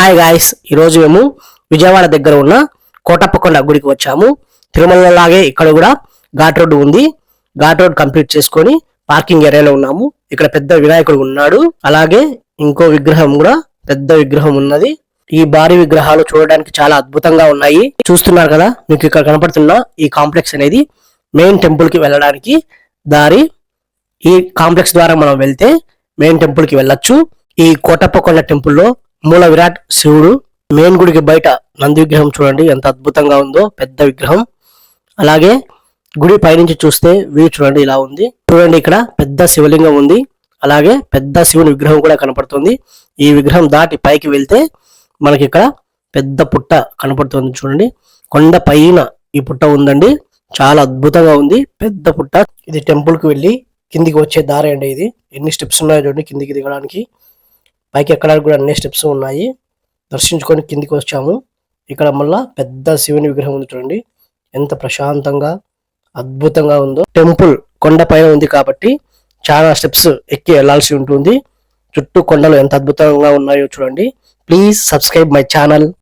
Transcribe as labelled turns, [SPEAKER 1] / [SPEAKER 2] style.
[SPEAKER 1] Hi guys, ఈరోజు మేము విజయవాడ దగ్గర ఉన్న కోటప్పకొండ గుడికి వచ్చాము. తిరుమల లాగే ఇక్కడ కూడా ఘాట్ రోడ్ ఉంది. ఘాట్ రోడ్ కంప్లీట్ చేసుకొని పార్కింగ్ ఏరియాలో ఉన్నాము. ఇక్కడ పెద్ద వినాయకుడు ఉన్నాడు, అలాగే ఇంకో విగ్రహం కూడా పెద్ద విగ్రహం ఉన్నది. ఈ భారీ విగ్రహాలు చూడడానికి చాలా అద్భుతంగా ఉన్నాయి. చూస్తున్నారు కదా, మీకు ఇక్కడ కనపడుతున్న ఈ కాంప్లెక్స్ అనేది మెయిన్ టెంపుల్ కి వెళ్ళడానికి దారి. ఈ కాంప్లెక్స్ ద్వారా మనం వెళ్తే మెయిన్ టెంపుల్ కి వెళ్ళొచ్చు. ఈ కోటప్పకొండ టెంపుల్లో మూల విరాట్ శివుడు. మెయిన్ గుడికి బయట నంది విగ్రహం చూడండి ఎంత అద్భుతంగా ఉందో, పెద్ద విగ్రహం. అలాగే గుడి పైనుంచి చూస్తే వ్యూ చూడండి ఇలా ఉంది. చూడండి, ఇక్కడ పెద్ద శివలింగం ఉంది, అలాగే పెద్ద శివుని విగ్రహం కూడా కనపడుతుంది. ఈ విగ్రహం దాటి పైకి వెళ్తే మనకి ఇక్కడ పెద్ద పుట్ట కనపడుతుంది. చూడండి, కొండ పైన ఈ పుట్ట ఉందండి, చాలా అద్భుతంగా ఉంది, పెద్ద పుట్ట. ఇది టెంపుల్ కి వెళ్ళి కిందికి వచ్చే దారి అండి. ఇది ఎన్ని స్టెప్స్ ఉన్నాయో చూడండి కిందికి దిగడానికి. పైకి ఎక్కడానికి కూడా అన్ని స్టెప్స్ ఉన్నాయి. దర్శించుకొని కిందికి వచ్చాము. ఇక్కడ మళ్ళా పెద్ద శివుని విగ్రహం ఉంది చూడండి, ఎంత ప్రశాంతంగా అద్భుతంగా ఉందో. టెంపుల్ కొండ పైన ఉంది కాబట్టి చాలా స్టెప్స్ ఎక్కి వెళ్లాల్సి ఉంటుంది. చుట్టూ కొండలు ఎంత అద్భుతంగా ఉన్నాయో చూడండి. Please subscribe my channel.